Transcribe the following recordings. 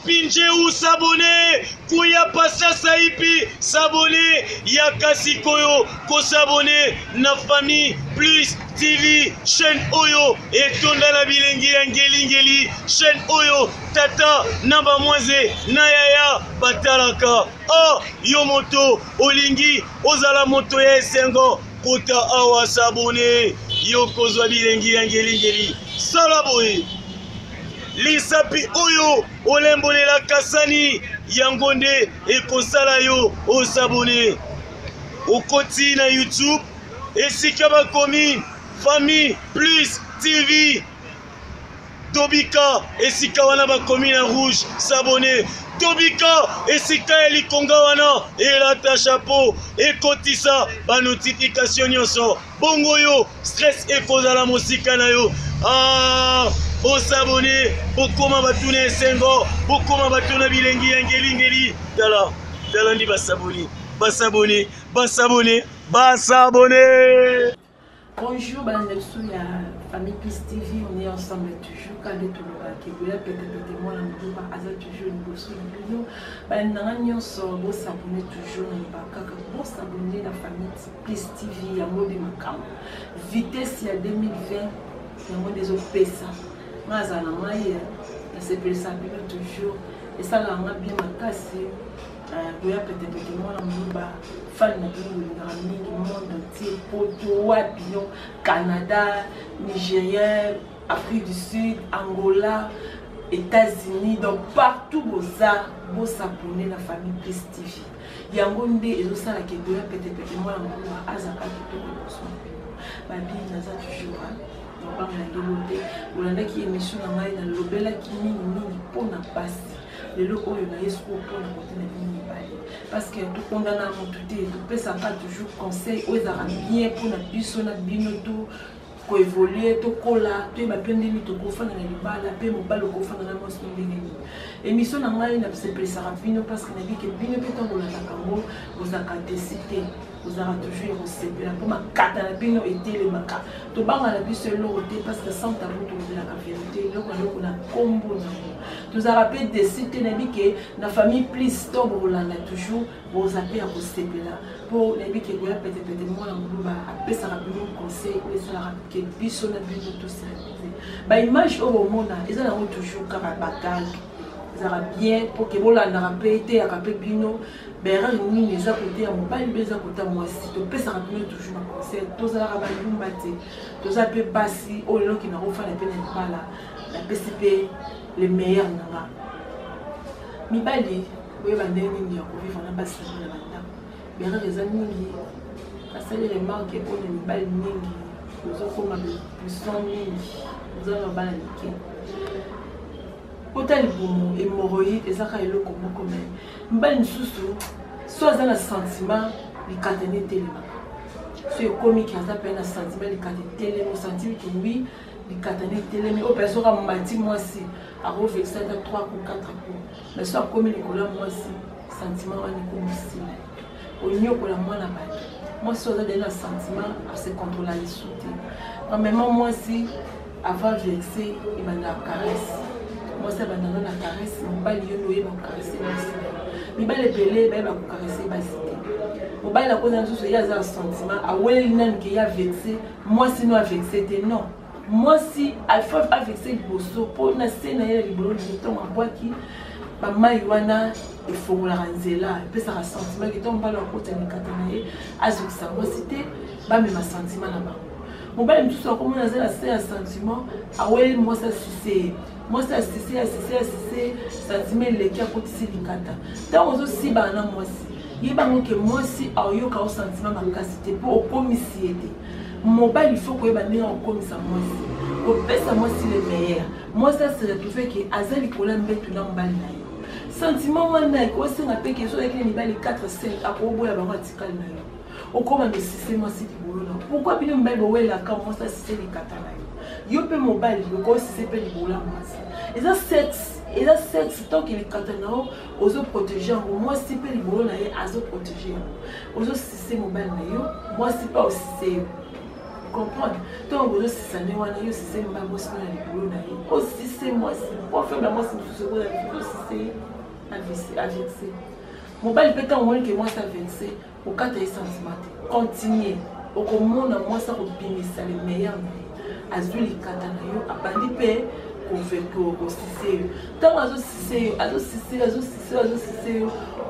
Pinje ou s'abonner. Kouya Passa Saipi s'abonner. Yakasi Koyo ko s'abonner. Na famille plus TV chaîne Oyo et Tonda la bilengi ngeli chaîne Oyo Tata Namba Mwaze Nayaya Batalaka. Oh Yomoto Olingi Ozala moto ya Sengo Kota awa s'abonner. Yoko zwa bilengi ngeli Salaboy Lisapi Oyo Olembole la Kasani Yangonde et Kosala yo o s'abonner. Okoti na YouTube et Sikaba Komi Famille plus TV Tobika et Sikawana Bakomi na rouge s'abonner. Tobika et Sika Eli Kongawana et la chapeau et Kotisa ba notification nyonso. Bongo yo stress et cause à la musique na yo. Ah o s'abonner bokoma batune sengo bokoma batuna bilengi ngeli tala ndi basaboni. Bonjour, la famille Plus TV, on est ensemble toujours. Quand on est peut-être moi, toujours une s'abonner toujours s'abonner la famille Plus TV, il y a mot de ma vitesse, il y a 2020, il y a mot des autres pesa. Moi, c'est toujours. Et ça, là, on a bien ma casse. Peut-être moi, fan du monde entier, Poto, Canada, Nigeria, Afrique du Sud, Angola, États-Unis, donc partout vous s'abonner la famille Plus TV. Yangonde et aussi la Kédoya, peut-être moi, la Azaka, Babi, Naza toujours. Olanda qui émission na ngai na lobela ki mingi pona pasi lelo oyo na yesu pona côté na bini bali parce que tout condamna mon tout est tout pesa pas toujours conseil aux arabes bien pour na biso na bino to ko évoluer to kola to ba pendeli to ko fana na libala pe mo balo ko fana na mo so ndenge émission na ngai na se presa rapino parce que na bi ke bino pe to na takambo vous akatesité vous avez toujours recevez la pour ma carte la bino était le maka to banga la biso l'oroté parce que sans tabou to la vérité le on a combo nous a rappelé des sites na bi que la famille Plus tombe là toujours vous avez recevez là pour les bi que goya peut-être moi la nguluba apé ça rapide conseil ou ça rapide que biso na bino tout ça ba image au mona ils ont toujours karabatal ils ont bien pour que vous la rappelé à rappelé bino Bera ni les à côté à mon pas les à côté moi si tu peux ça rappeler toujours ma conseil tous à la balumbate tous à peu passer au lot qui n'a pas fait la peine pas là la PCP les meilleurs nanga mi bali oui bandé ni ya ko vivre na basi na banda bera les amis parce que les remarques on est bali mingi nous avons comme puissant mingi nous avons bala niké Autant de hémorroïdes et ça a le comme même sous soit dans le sentiment les cadenées télé c'est comique ça s'appelle un sentiment les cadenées télé on sentit que oui les cadenées télé mais au personne à m'a dit moi si à refaire ça dans 3 ou 4 coups mais soit comme les collègues moi si sentiment on est comme si au mieux pour la moi la bas moi soit dans un sentiment à se contrôler les sauter en même moi si avant vexer il m'a la caresse. Moi, ça va dans la caresse, mon bal y va caresser. Mais bal est belé, va caresser. Mon bal a cause d'un souci, il y a un sentiment. Ah ouais, il y a vexé. Moi, sinon, à vexé, non. Moi, si, il faut vexer le bosso. Pour la scène, il y a le boulot, je tombe en bois qui. Maman, il faut la ranzer là. Et puis, ça a un sentiment qui tombe pas dans le côté de Katanaï. Azouk, ça va citer, bah, mais ma sentiment là-bas. Mon bal, tout ça, comme on a un sentiment. Ah ouais, moi, ça, c'est. Moi, c'est sentiment les qui a côté de Kata. Dans aux aussi, moi aussi. Il y a que moi aussi, il y a un sentiment de capacité pour commissionner. Mon bal, il faut que je me en commission moi aussi. Pour faire ça, moi, c'est le meilleur. Moi, ça serait tout fait que Azali Kolam Betu dans le bal. Sentiment, moi, aussi, on a fait que je suis les 4 5 à Obo et à Baratikal. Au comment c'est moi, c'est du boulot. Pourquoi bien me belle la quand moi, ça, c'est les Katana. Yo pe mobile le ko si c'est pas le boulot et ça sexe tant qu'il est katana ozo protéger moi si pas le boulot na azo protéger ozo si c'est mobile na yo moi c'est pas aussi comprendre. Tant que c'est ça, on a eu c'est ma bosse na libolo na ye. Aussi c'est moi si. Pour faire ma moi c'est tout ce que c'est AVC. Mon bal peut être moins que moi ça AVC. Au cas de sentiment. Continuer. Au comment moi ça opinion ça le meilleur. Azuli katana yo abandi pe aussi tant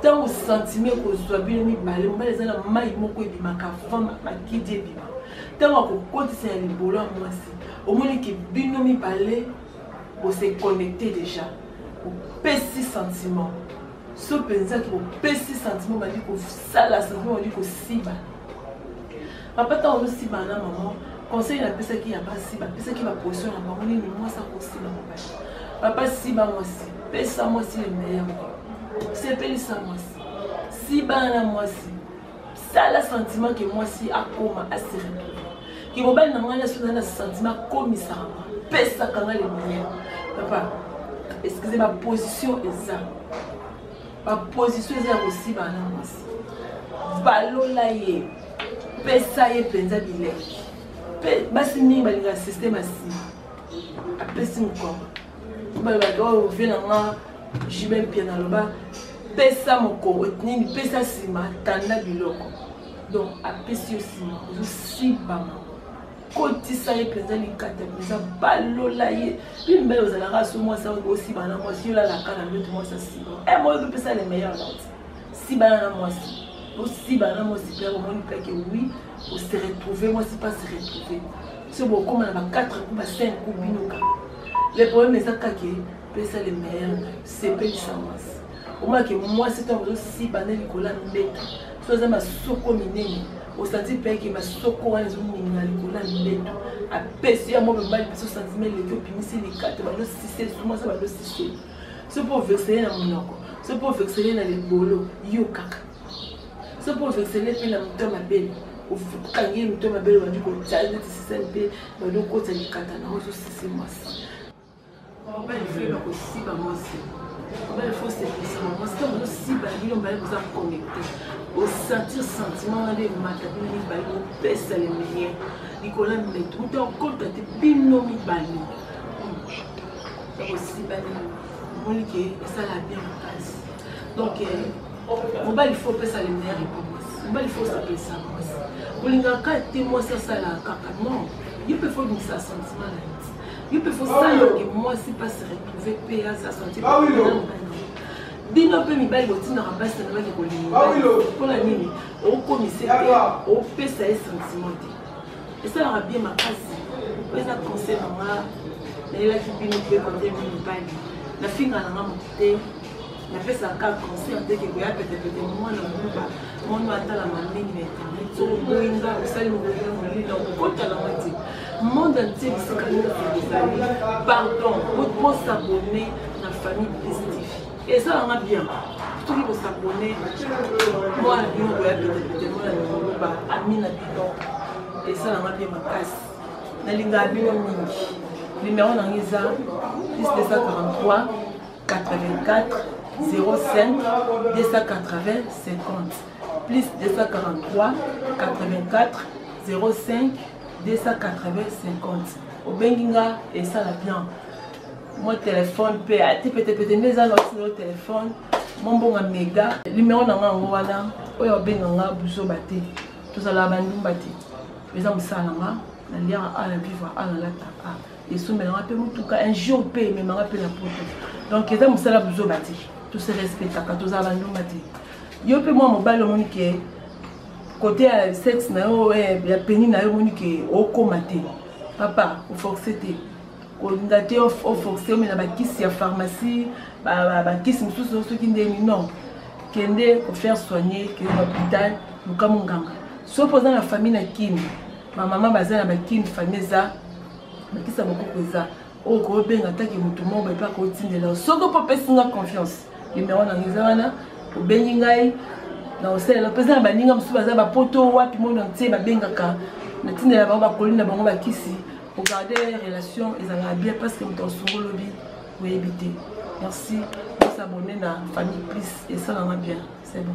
tant sentiment que soit bien mi balé mais les ana mai moko ebimaka femme makidi ebima tant ko kotisa ya libolo moi si au moins que bino mi balé on se connecter déjà au petit sentiment ce pensa que au petit sentiment m'a dit que ça la sentiment m'a dit que siba papa tant aussi bana maman conseil la personne qui a pas si la personne qui va position la maman ni moi ça aussi la papa si ba moi si pesa moi si le meilleur c'est pas ça moi si ba na moi si ça le sentiment que moi si a comme à se retrouver qui mo ba na ngana sur na sentiment comme ça pesa quand le meilleur papa excusez ma position est ça ma position est aussi ba na moi si balola ye pesa ye penza bileki basi mingi balinga système asi apesi mokoma balobaka vena nga jibe mpia na loba pesa moko nini pesa nsima tanda biloko donc apesi yo nsima ozosibama kotisa ye mpenza likata mpenza balola ye mpe mbele ozalaka so mwasa osibana na mwasi yolalaka na ndoto mwasi asiba moi opesa le meilleur note sibana na mwasi osibana moi si père omoni peke oui on se retrouver moi c'est pas se retrouver c'est bon comme on a 4 coups 5 coups binoka le problème est ça que ça le meilleur c'est pas ça moi au moins que moi c'est un aussi banal nicolas mbeta soit ma soko minene au senti peke ma soko wana zo minena nicolas mbeta a pesi ya moi me mal so sentiment le puis c'est les 4 ba lo 6 moi ça ba lo 6 c'est pour verser na monoko c'est pour verser na les bolo yo kaka c'est pour verser les pe na muto mabele kangi muto mabele bandu ko tsaile ti CNP bandu ko tsaile katana ozo sisi mwasi ba il faut ba ko siba mwasi ba il faut se penser mwasi to si ba bilo ba ko za connecter au sentir sentiment de matabi ni ba ko pesa le meilleur Nicolas met tout en compte de bino mi bali aussi ba ni que ça la bien en place donc on va il faut pesa le meilleur pour moi il faut s'appeler ça Olinga kate moi ça la kaka non il peut faut une ça sentiment là il peut faut ça que moi si pas se retrouver PA ça sentir bino pe mi bali botina rabasa na baki kolinga pour la nini au commissaire au pesa sentiment et ça aura bien ma casse pesa conseil mama na ila kibino pe comme des mi bali la finga na ngamote na pesa ka conseil te que ya peut-être moi na muba mon atala mamini na internet so boinga usali ngolina ngolina ukota la mati monde entier pardon pour s'abonner na famille positive et ça on a bien tout qui veut s'abonner moi bien on va peut-être moi na ba amina bidon et ça on a bien ma casse na linga bino mingi numéro na ngiza plus 243 84 05 280 50 plus 243 84 05 280 50 au benginga et ça la bien mon téléphone peut-être les autres sur téléphone mon bon méga numéro nanga ngwana oyo benganga buso baté tout ça la bandum baté les hommes salama na lien à la vivre à la tapa et sous me rappelle tout cas un jour paye mais me rappelle la pote donc les hommes sala buso baté tout se respecte à tout ça bandum baté yo pe moi mobile monique côté à sexe na yo ya peni na yo monique o komate papa o forcété ko ngate o forcé mais na ba kisi ya pharmacie ba kisi mususu so kindeni non kende ko faire soigner que l'hôpital nous comme nganga so posant la famille na kimi ma maman bazana ba kimi famille za ba kisa beaucoup za o ko benga taki mutu mo ba ko tindela soko po pesinga confiance numéro na ngizana o bengi ngai na osela pesa baninga musu baza ba poto wapi mondo ntie ba bengaka na tindela ba ba kolina bango ba kisi pour garder les relations ils allaient bien parce que mutu osungolo lobby pour éviter merci de s'abonner à la famille plus et ça va bien c'est bon.